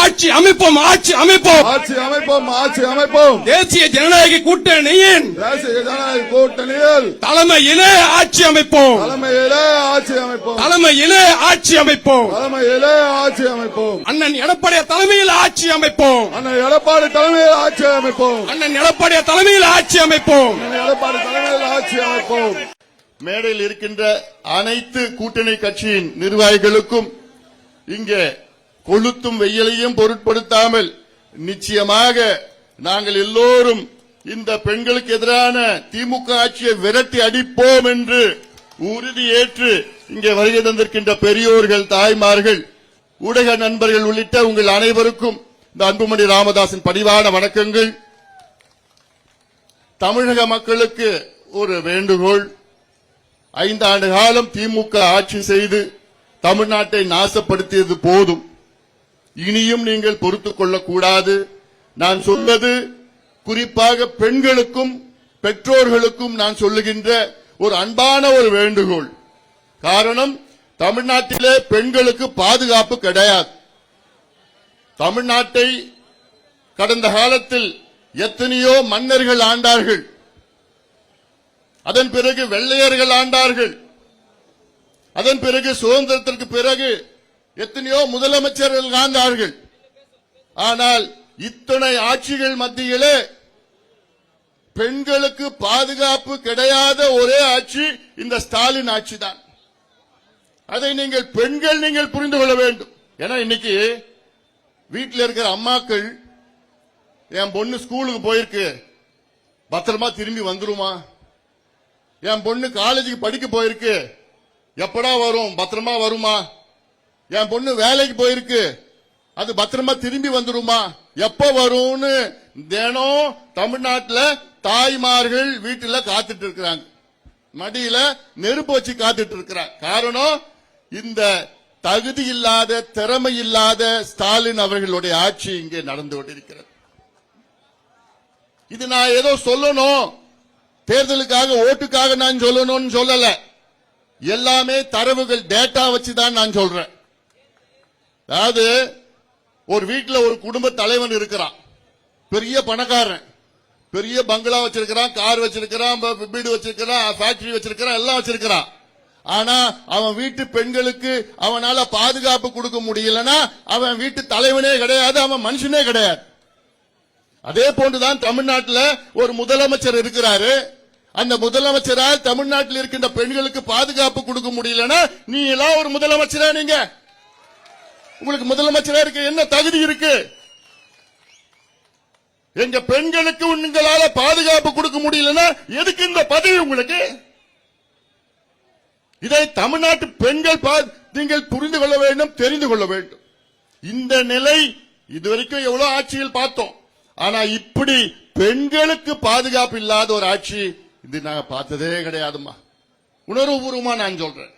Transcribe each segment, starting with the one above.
ஆட்சி அமைப்போம் ஆட்சி அமைப்போம் ஆட்சி அமைப்போம் ஆட்சி அமைப்போம். தேசிய ஜனநாயக கூட்டணியின் தலைமையிலே ஆட்சி அமைப்போம் தலைமையிலே ஆட்சி அமைப்போம் தலைமையிலே ஆட்சி அமைப்போம் தலைமையிலே ஆட்சி அமைப்போம். அண்ணன் எடப்பாடி தலைமையில் ஆட்சி அமைப்போம் அண்ணன் எடப்பாடி தலைமையில் ஆட்சி அமைப்போம் அண்ணன் எடப்பாடி தலைமையில் ஆட்சி அமைப்போம் எடப்பாடி தலைமையில் ஆட்சி அமைப்போம். மேடையில் இருக்கின்ற அனைத்து கூட்டணி கட்சியின் நிர்வாகிகளுக்கும் இங்கே கொளுத்தும் வெயிலையும் பொருட்படுத்தாமல் நிச்சயமாக நாங்கள் எல்லோரும் இந்த பெண்களுக்கு எதிரான திமுக ஆட்சியை விரட்டி அடிப்போம் என்று உறுதியேற்று இங்கே வருகை தந்திருக்கின்ற பெரியோர்கள், தாய்மார்கள், ஊடக நண்பர்கள் உள்ளிட்ட உங்கள் அனைவருக்கும் இந்த அன்புமணி ராமதாசின் பணிவான வணக்கங்கள். தமிழக மக்களுக்கு ஒரு வேண்டுகோள். 5 ஆண்டு காலம் திமுக ஆட்சி செய்து தமிழ்நாட்டை நாசப்படுத்தியது போதும். இனியும் நீங்கள் பொறுத்துக் கொள்ளக்கூடாது. நான் சொல்வது குறிப்பாக பெண்களுக்கும் பெற்றோர்களுக்கும் நான் சொல்லுகின்ற ஒரு அன்பான ஒரு வேண்டுகோள். காரணம், தமிழ்நாட்டிலே பெண்களுக்கு பாதுகாப்பு கிடையாது. தமிழ்நாட்டை கடந்த காலத்தில் எத்தனையோ மன்னர்கள் ஆண்டார்கள். அதன் பிறகு வெள்ளையர்கள் ஆண்டார்கள். அதன் பிறகு சுதந்திரத்திற்கு பிறகு எத்தனையோ முதலமைச்சர்கள் ஆண்டார்கள். ஆனால் இத்தனை ஆட்சிகள் மத்தியிலே பெண்களுக்கு பாதுகாப்பு கிடையாத ஒரே ஆட்சி இந்த ஸ்டாலின் ஆட்சி தான். அதை நீங்கள் பெண்கள் புரிந்து கொள்ள வேண்டும். ஏன்னா இன்னைக்கு வீட்டில் இருக்கிற அம்மாக்கள், என் பொண்ணு ஸ்கூலுக்கு போயிருக்கு, பத்திரமா திரும்பி வந்துருமா? என் பொண்ணு காலேஜுக்கு படிக்க போயிருக்கு, எப்படா வரும், பத்திரமா வருமா? என் பொண்ணு வேலைக்கு போயிருக்கு, அது பத்திரமா திரும்பி வந்துருமா, எப்ப வரும்னு தினம் தமிழ்நாட்டில் தாய்மார்கள் வீட்டுல காத்துட்டு இருக்கிறாங்க. மடியில நெருப்பு வச்சு காத்துட்டு இருக்கிறாங்க. காரணம், இந்த தகுதி இல்லாத, திறமை இல்லாத ஸ்டாலின் அவர்களுடைய ஆட்சி இங்கே நடந்து கொண்டிருக்கிறது. இது நான் ஏதோ சொல்லணும், தேர்தலுக்காக ஓட்டுக்காக நான் சொல்லணும்னு சொல்லல. எல்லாமே தரவுகள், டேட்டா வச்சுதான் நான் சொல்றேன். அதாவது ஒரு வீட்டுல ஒரு குடும்ப தலைவன் இருக்கிறான், பெரிய பணக்காரன், பெரிய பங்களா வச்சிருக்கிறான், கார் வச்சிருக்கிறான், வீடு வச்சிருக்கிறான், ஃபேக்டரி வச்சிருக்கிறான், எல்லாம் வச்சிருக்கிறான். ஆனா அவன் வீட்டு பெண்களுக்கு அவனால பாதுகாப்பு கொடுக்க முடியலன்னா அவன் வீட்டு தலைவனே கிடையாது, அவன் மனுஷனே கிடையாது. அதே போன்றுதான் தமிழ்நாட்டில் ஒரு முதலமைச்சர் இருக்கிறாரு. அந்த முதலமைச்சரால் தமிழ்நாட்டில் இருக்கின்ற பெண்களுக்கு பாதுகாப்பு கொடுக்க முடியலன்னா நீ எல்லாம் ஒரு முதலமைச்சரா? நீங்க உங்களுக்கு முதலமைச்சரா இருக்க என்ன தகுதி இருக்கு? எங்க பெண்களுக்கு உங்களால பாதுகாப்பு கொடுக்க முடியலன்னா எதுக்கு இந்த பதவி உங்களுக்கு? இதை தமிழ்நாட்டு பெண்கள் நீங்கள் புரிந்து கொள்ள வேண்டும், தெரிந்து கொள்ள வேண்டும். இந்த நிலை இதுவரைக்கும் எவ்வளவு ஆட்சிகள் பார்த்தோம். ஆனா இப்படி பெண்களுக்கு பாதுகாப்பு இல்லாத ஒரு ஆட்சி இது நாங்க பார்த்ததே கிடையாதுமா. உணர்வுபூர்வமா நான் சொல்றேன்.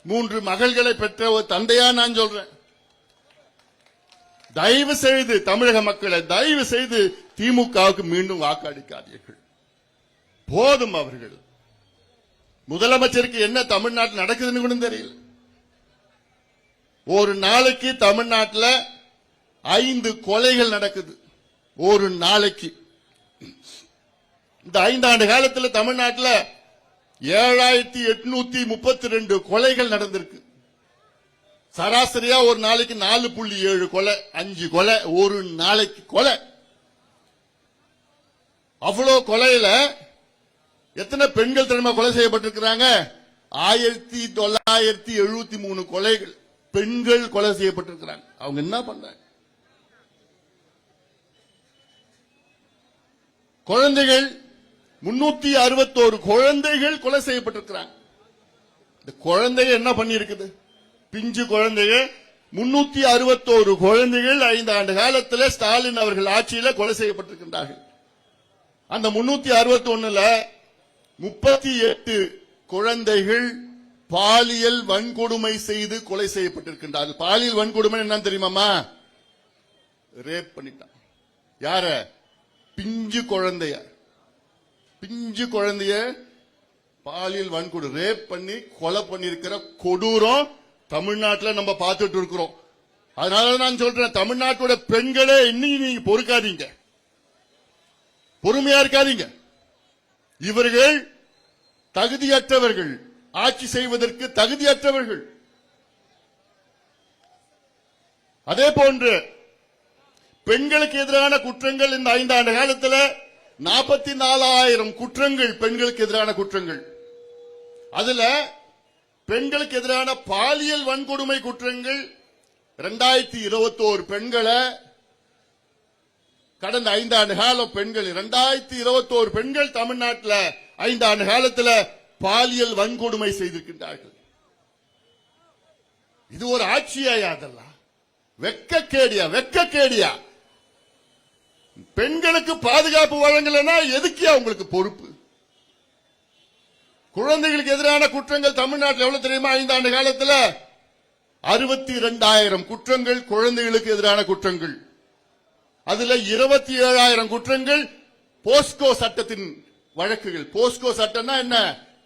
3 மகள்களை பெற்ற ஒரு தந்தையா நான் சொல்றேன். தயவு செய்து தமிழக மக்களை, தயவு செய்து திமுகவுக்கு மீண்டும் வாக்களிக்காதீர்கள். போதும். அவர்கள் முதலமைச்சருக்கு என்ன தமிழ்நாட்டில் நடக்குதுன்னு கூட தெரியல. ஒரு நாளைக்கு தமிழ்நாட்டில் 5 கொலைகள் நடக்குது. ஒரு நாளைக்கு. இந்த 5 ஆண்டு காலத்தில் தமிழ்நாட்டில் 7832 கொலைகள் நடந்திருக்கு. சராசரியா ஒரு நாளைக்கு 4.7 கொலை, 5 கொலை ஒரு நாளைக்கு கொலை. அவ்வளவு கொலையில எத்தனை பெண்கள் தெரியுமா கொலை செய்யப்பட்டிருக்கிறாங்க? 1973 கொலைகள் பெண்கள் கொலை செய்யப்பட்டிருக்கிறாங்க. அவங்க என்ன பண்றாங்க? குழந்தைகள் 361 குழந்தைகள் கொலை செய்யப்பட்டிருக்கிறாங்க. இந்த குழந்தைகள் என்ன பண்ணி இருக்குது? பிஞ்சு குழந்தைகள் 361 குழந்தைகள் 5 ஆண்டு காலத்தில் ஸ்டாலின் அவர்கள் ஆட்சியில் கொலை செய்யப்பட்டிருக்கின்றார்கள். அந்த 361ல 38 குழந்தைகள் பாலியல் வன்கொடுமை செய்து கொலை செய்யப்பட்டிருக்கின்றார்கள். பாலியல் வன்கொடுமை என்னன்னு தெரியுமாமா? ரேப் பண்ணிட்டான். யார? பிஞ்சு குழந்தைய. பிஞ்சு குழந்தைய பாலியல் வன்கொடு ரேப் பண்ணி கொலை பண்ணிருக்கிற கொடூரம் தமிழ்நாட்டில் நம்ம பார்த்துட்டு இருக்கிறோம். அதனால நான் சொல்றேன், தமிழ்நாட்டோட பெண்களே இன்னும் நீங்க பொறுக்காதீங்க, பொறுமையா இருக்காதீங்க. இவர்கள் தகுதியற்றவர்கள், ஆட்சி செய்வதற்கு தகுதியற்றவர்கள். அதே போன்று பெண்களுக்கு எதிரான குற்றங்கள் இந்த 5 ஆண்டு காலத்தில் 44,000 குற்றங்கள் பெண்களுக்கு எதிரான குற்றங்கள். அதுல பெண்களுக்கு எதிரான பாலியல் வன்கொடுமை குற்றங்கள் 2021 பெண்களை கடந்த 5 ஆண்டு காலம் பெண்கள் 2021 பெண்கள் தமிழ்நாட்டில் 5 ஆண்டு காலத்தில் பாலியல் வன்கொடுமை செய்திருக்கின்றார்கள். இது ஒரு ஆட்சியா? அதெல்லாம் வெக்கக்கேடியா, வெக்கக்கேடியா. பெண்களுக்கு பாதுகாப்பு வழங்கலன்னா எதுக்கியா உங்களுக்கு பொறுப்பு? குழந்தைகளுக்கு எதிரான குற்றங்கள் தமிழ்நாட்டில் எவ்வளவு தெரியுமா? 5 ஆண்டு காலத்தில் 62,000 குற்றங்கள் குழந்தைகளுக்கு எதிரான குற்றங்கள். அதுல 27,000 குற்றங்கள் போஸ்கோ சட்டத்தின் வழக்குகள். போஸ்கோ சட்டம்னா என்ன?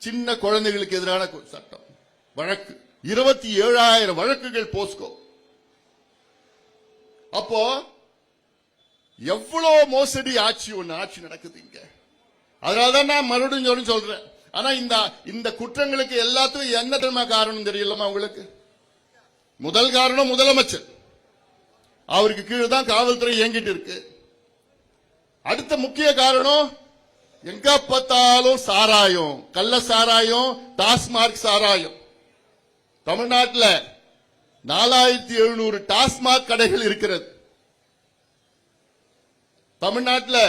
சின்ன குழந்தைகளுக்கு எதிரான சட்டம் வழக்கு. 27,000 வழக்குகள் போஸ்கோ. அப்போ எவ்வளவு மோசடி ஆட்சி நடக்குது இங்க. அதனாலதான் நான் மறுபடியும் சொல்றேன். ஆனா இந்த குற்றங்களுக்கு எல்லாத்துக்கும் என்ன தெரியுமா காரணம் தெரியலமா உங்களுக்கு? முதல் காரணம் முதலமைச்சர், அவருக்கு கீழே தான் காவல்துறை இயங்கிட்டு இருக்கு. அடுத்த முக்கிய காரணம் எங்க பார்த்தாலும் சாராயம், கள்ள சாராயம், டாஸ்மார்க் சாராயம். தமிழ்நாட்டில் 4,700 டாஸ்மாக் கடைகள் இருக்கிறது. தமிழ்நாட்டில்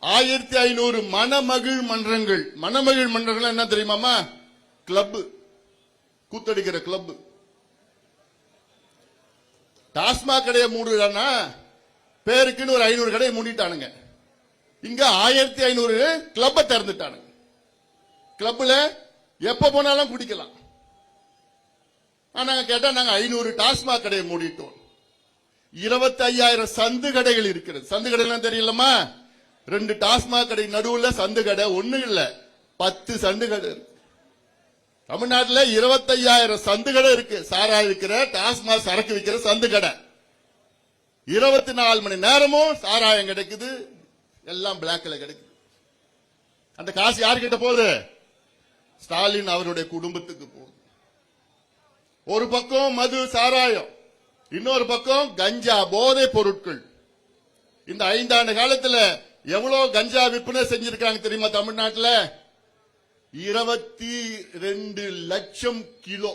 1,500 மணமகிழ் மன்றங்கள். மணமகிழ் மன்றங்கள் என்ன தெரியுமாமா? கிளப், கூத்தடிக்கிற கிளப். டாஸ்மாக் கடையை மூடுறானா பேருக்குன்னு ஒரு 500 கடையை மூடிட்டானுங்க. இங்க 1,500 கிளப்பை திறந்துட்டானுங்க. கிளப்ல எப்ப போனாலும் குடிக்கலாம். ஆனா கேட்டா நாங்க 500 டாஸ்மாக் கடையை மூடிட்டோம். 25,000 சந்து கடைகள் இருக்கிறது. சந்து கடைகள் தெரியலமா? 2 டாஸ்மாக் கடை நடுவுல சந்து கடை, ஒண்ணு இல்ல 10 சந்து கடை இருக்கு. தமிழ்நாட்டில் 25,000 சந்து கடை இருக்கு. சாரா இருக்கிற, டாஸ்மாக் சரக்கு விற்கிற சந்து கடை. 24 மணி நேரமும் சாராயம் கிடைக்குது, எல்லாம் பிளாக்ல கிடைக்குது. அந்த காசு யாருக்கிட்ட போகுது? ஸ்டாலின் அவருடைய குடும்பத்துக்கு போகுது. ஒரு பக்கம் மது, சாராயம், இன்னொரு பக்கம் கஞ்சா, போதை பொருட்கள். இந்த 5 ஆண்டு காலத்தில் எவ்வளவு கஞ்சா விற்பனை செஞ்சிருக்காங்க தெரியுமா? தமிழ்நாட்டில் 22 லட்சம் கிலோ.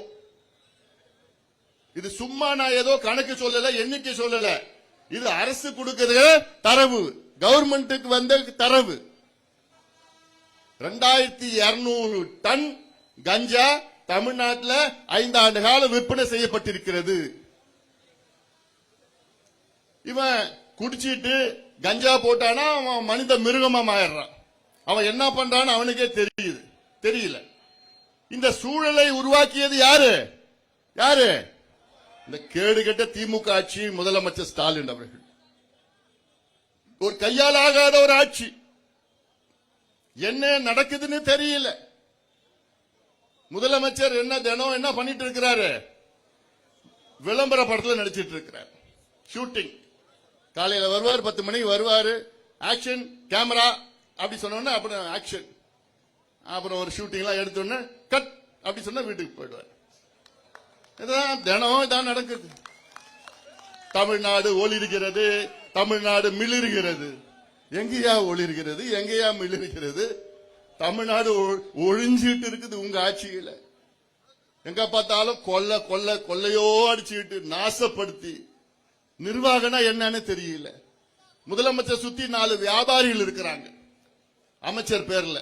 இது சும்மா நான் ஏதோ கணக்கு சொல்லல, எண்ணிக்கை சொல்லல. இது அரசு கொடுக்கிற தரவு, கவர்மெண்ட்டுக்கு வந்த தரவு. 2,200 டன் கஞ்சா தமிழ்நாட்டில் 5 ஆண்டு காலம் விற்பனை செய்யப்பட்டிருக்கிறது. இவன் குடிச்சிட்டு கஞ்சா போட்டானா அவன் மனித மிருகமா மாறிடுறான். அவன் என்ன பண்றான்னு அவனுக்கே தெரியல. இந்த சூழலை உருவாக்கியது யாரு? இந்த கேடுகெட்ட திமுக ஆட்சி, முதலமைச்சர் ஸ்டாலின் அவர்கள். ஒரு கையால் ஆகாத ஒரு ஆட்சி. என்ன நடக்குதுன்னு தெரியல. முதலமைச்சர் தினம் என்ன பண்ணிட்டு இருக்கிறாரு? விளம்பர படத்தில் நடிச்சிட்டு இருக்கிறார். ஷூட்டிங் காலையில வருவார், 10 மணிக்கு வருவாரு. ஆக்ஷன் கேமரா அப்படி சொன்ன அப்புறம் ஆக்ஷன், அப்புறம் ஒரு ஷூட்டிங் எல்லாம் எடுத்தோன்னு கட் அப்படி சொன்னா வீட்டுக்கு போயிடுவார். இதுதான் தினம் இதான் நடக்குது. தமிழ்நாடு ஒளிர்கிறது, தமிழ்நாடு மிளிர்கிறது. எங்கேயா ஒளிர்கிறது, எங்கேயா மிளிர்கிறது? தமிழ்நாடு ஒழிஞ்சிட்டு இருக்குது உங்க ஆட்சியில. எங்க பார்த்தாலும் கொள்ளையோ அடிச்சுக்கிட்டு நாசப்படுத்தி, நிர்வாகம்னா என்னன்னு தெரியல. முதலமைச்சர் சுத்தி 4 வியாபாரிகள் இருக்கிறாங்க. அமைச்சர் பேர்ல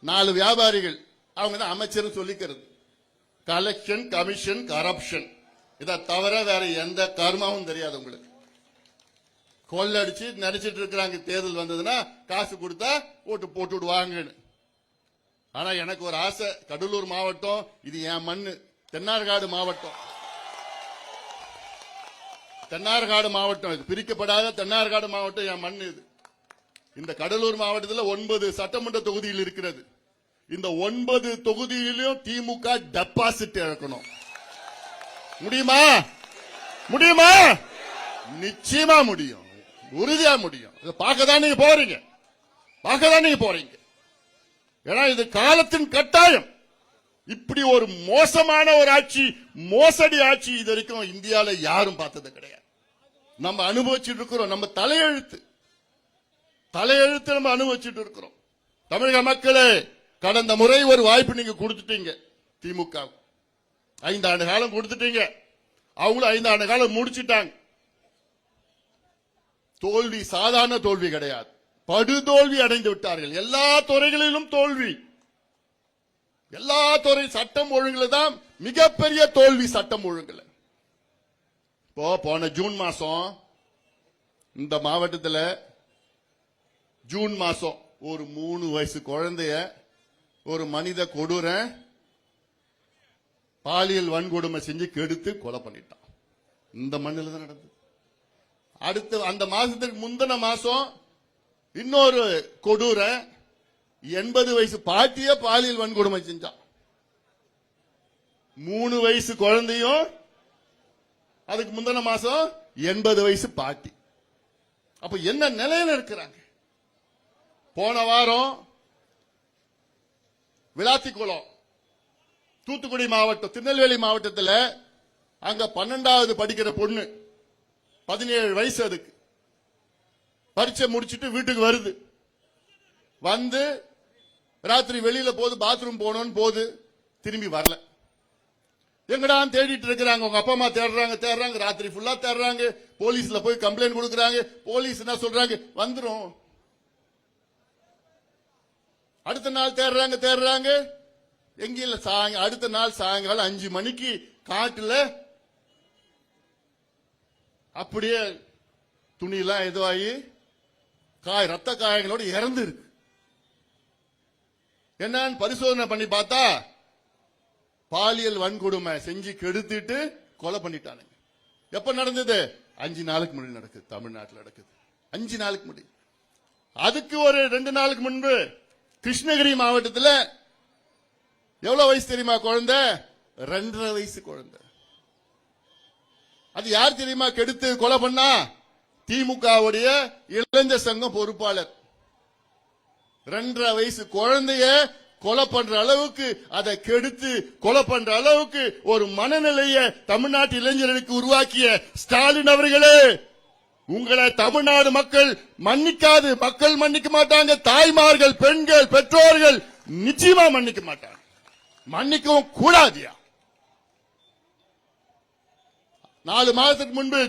4 வியாபாரிகள். அவங்க தான் அமைச்சர் சொல்லிக்கிறது. Collection, commission, corruption. இதை தவிர வேற எந்த கர்மாவும் தெரியாது உங்களுக்கு. கொள்ளடிச்சு நடிச்சிட்டு இருக்கிறாங்க. தேர்தல் வந்ததுன்னா காசு கொடுத்தா ஓட்டு போட்டு விடுவாங்கன்னு. ஆனா எனக்கு ஒரு ஆசை, கடலூர் மாவட்டம் இது என் மண்ணு. தென்னார்காடு மாவட்டம், இது பிரிக்கப்படாத தென்னார்காடு மாவட்டம் என் மண்ணு. இது இந்த கடலூர் மாவட்டத்தில் 9 சட்டமன்ற தொகுதியில் இருக்கிறது. இந்த 9 தொகுதியிலும் திமுக டெபாசிட் இழக்கணும். முடியுமா? முடியுமா? நிச்சயமா முடியும், உறுதியா முடியும். இதை பார்க்கதான் நீங்க போறீங்க, பார்க்கதான் நீங்க போறீங்க. ஏன்னா இது காலத்தின் கட்டாயம். இப்படி ஒரு மோசமான ஒரு ஆட்சி, மோசடி ஆட்சி இது வரைக்கும் இந்தியால யாரும் பார்த்தது கிடையாது. நம்ம அனுபவிச்சுட்டு இருக்கிறோம். நம்ம தலையெழுத்து நம்ம அனுபவிச்சுட்டு இருக்கிறோம். தமிழக மக்களே, கடந்த முறை ஒரு வாய்ப்பு நீங்க கொடுத்துட்டீங்க. திமுக 5 ஆண்டு காலம் கொடுத்துட்டீங்க. அவங்களும் 5 ஆண்டு காலம் முடிச்சிட்டாங்க. தோல்வி சாதாரண தோல்வி கிடையாது, படுதோல்வி அடைந்து விட்டார்கள். எல்லா துறைகளிலும் தோல்வி. எல்லா துறை சட்டம் ஒழுங்குல தான் மிகப்பெரிய தோல்வி. சட்டம் ஒழுங்குல போன ஜூன் மாசம் இந்த மாவட்டத்தில் ஜூன் மாசம் ஒரு 3 வயசு குழந்தைய ஒரு மனித கொடூர பாலியல் வன்கொடுமை செஞ்சு கெடுத்து கொலை பண்ணிட்டான். இந்த மண்ணில் தான் நடந்தது. அடுத்து அந்த மாசத்துக்கு முந்தின மாசம் இன்னொரு கொடூர 80 வயசு பாட்டிய பாலியல் வன்கொடுமை செஞ்சான். 3 வயசு குழந்தையும் அதுக்கு முந்தின மாசம் 80 வயசு பாட்டி. அப்ப என்ன நிலையில இருக்கிறாங்க? போன வாரம் விளாத்திக்குளம், தூத்துக்குடி மாவட்டம், திருநெல்வேலி மாவட்டத்தில் அங்க 12வது படிக்கிற பொண்ணு, 17 வயசு, அதுக்கு பரீட்சை முடிச்சிட்டு வீட்டுக்கு வருது. வந்து ராத்திரி வெளியில போது, பாத்ரூம் போனோன்னு போது, திரும்பி வரல. எங்கடா தேடிட்டு இருக்கிறாங்க. உங்க அப்பா அம்மா தேடுறாங்க. ராத்திரி ஃபுல்லா தேடுறாங்க. போலீஸ்ல போய் கம்ப்ளைண்ட் கொடுக்கறாங்க. போலீஸ் என்ன சொல்றாங்க? வந்துரும். அடுத்த நாள் தேடுறாங்க. எங்க இல்ல. அடுத்த நாள் சாயங்காலம் 5 மணிக்கு காட்டுல அப்படியே துணியெல்லாம் எதுவாகி ரத்த காயங்களோட இறந்து இருக்கு. என்னன்னு பரிசோதனை பண்ணி பார்த்தா பாலியல் வன்கொடுமை செஞ்சு கெடுத்துட்டு கொலை பண்ணிட்டானுங்க. எப்ப நடந்தது? 5 நாளுக்கு முன்னாடி நடக்குது. தமிழ்நாட்டில் நடக்குது 5 நாளுக்கு முன்னாடி. அதுக்கு ஒரு 2 நாளுக்கு முன்பு கிருஷ்ணகிரி மாவட்டத்தில் எவ்வளவு வயசு தெரியுமா குழந்தை? 2.5 வயசு குழந்தை. அது யார் தெரியுமா கெடுத்து கொலை பண்ணா? திமுகவுடைய இளைஞர் சங்கம் பொறுப்பாளர். 2.5 வயசு குழந்தைய கொலை பண்ற அளவுக்கு, அதை கெடுத்து கொலை பண்ற அளவுக்கு ஒரு மனநிலையை தமிழ்நாட்டு இளைஞர்களுக்கு உருவாக்கிய ஸ்டாலின் அவர்களே, உங்களை தமிழ்நாடு மக்கள் மன்னிக்காது. மக்கள் மன்னிக்க மாட்டாங்க. தாய்மார்கள், பெண்கள், பெற்றோர்கள் நிச்சயமா மன்னிக்க மாட்டாங்க. மன்னிக்கவும் கூடாதியா. 4 மாதத்துக்கு முன்பு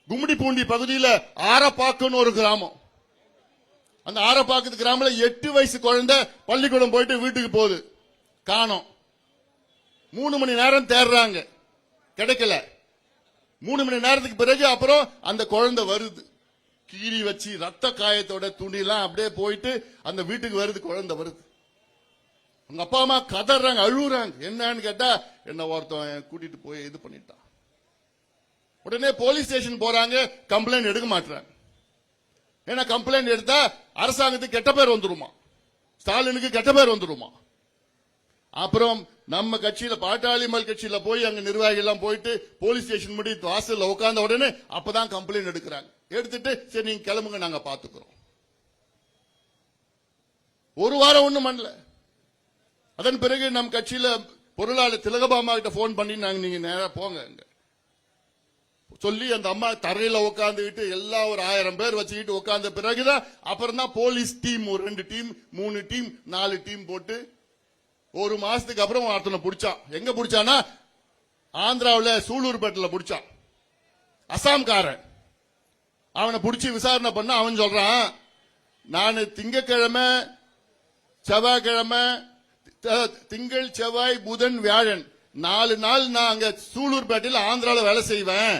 கும்மிடிப்பூண்டி பகுதியில் ஆரப்பாக்குன்னு ஒரு கிராமம். அந்த ஆரப்பாக்கத்து கிராமத்தில் 8 வயசு குழந்தை பள்ளிக்கூடம் போயிட்டு வீட்டுக்கு போகுது, காணோம். 3 மணி நேரம் தேடுறாங்க, கிடைக்கல. 3 மணி நேரத்துக்கு பிறகு அப்புறம் அந்த குழந்தை வருது, கீறி வச்சு ரத்த காயத்தோட துணிலாம் அப்படியே போயிட்டு அந்த வீட்டுக்கு வருது. குழந்தை வருது. உங்க அப்பா அம்மா கதறாங்க, அழுகுறாங்க. என்னன்னு கேட்டா, என்ன ஒருத்தன் கூட்டிட்டு போய் இது பண்ணிட்டான். உடனே போலீஸ் ஸ்டேஷன் போறாங்க, கம்ப்ளைண்ட் எடுக்க மாட்டாங்க. ஏன்னா கம்ப்ளைண்ட் எடுத்தா அரசாங்கத்துக்கு கெட்ட பேர் வந்துருமா, ஸ்டாலினுக்கு கெட்ட பேர் வந்துருமா. அப்புறம் நம்ம கட்சியில, பாட்டாளி மக்கள் கட்சியில போய் அங்க நிர்வாகிகள் எல்லாம் போயிட்டு போலீஸ் ஸ்டேஷன் முடி வாசல்ல உட்கார்ந்த உடனே அப்பதான் கம்ப்ளைண்ட் எடுக்கிறாங்க. எடுத்துட்டு சரி நீங்க கிளம்புங்க, நாங்க பாத்துக்கிறோம். ஒரு வாரம் ஒண்ணும் பண்ணல. அதன் பிறகு நம் கட்சியில பொருளாளர் திலகபாமா கிட்ட போன் பண்ணி, நாங்க நீங்க நேரா போங்க சொல்லி அந்த அம்மா தரையில உட்காந்துக்கிட்டு எல்லாம் ஒரு 1000 பேர் வச்சுக்கிட்டு உட்கார்ந்த பிறகுதான் அப்புறம் தான் போலீஸ் டீம், ஒரு 2 டீம், 3 டீம், 4 டீம் போட்டு ஒரு மாசத்துக்கு அப்புறம் ஒருத்தனை பிடிச்சான். எங்க பிடிச்சானா, ஆந்திராவில் சூலூர்பேட்டில் பிடிச்சான். அசாம்காரன். அவனை பிடிச்சி விசாரணை பண்ண அவன் சொல்றான், நான் திங்கக்கிழமை, செவ்வாய்க்கிழமை, திங்கள், செவ்வாய், புதன், வியாழன் 4 நாள் நான் அங்க சூலூர்பேட்டையில் ஆந்திராவில் வேலை செய்வேன்.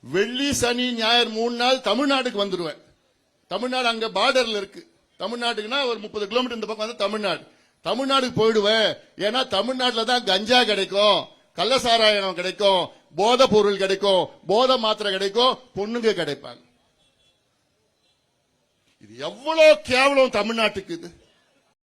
வெள்ளி, சனி, ஞாயிறு 3 நாள் தமிழ்நாட்டுக்கு வந்துடுவேன். தமிழ்நாடு அங்க பார்டர்ல இருக்கு. தமிழ்நாட்டுக்குன்னா ஒரு 30 கிலோமீட்டர் இந்த பக்கம் வந்து தமிழ்நாடுக்கு போயிடுவேன். ஏன்னா தமிழ்நாட்டில் தான் கஞ்சா கிடைக்கும், கள்ளசாராயம் கிடைக்கும், போதை பொருள் கிடைக்கும், போதை மாத்திரை கிடைக்கும், பொண்ணுங்க கிடைப்பாங்க. இது எவ்வளவு கேவலம் தமிழ்நாட்டுக்கு. இது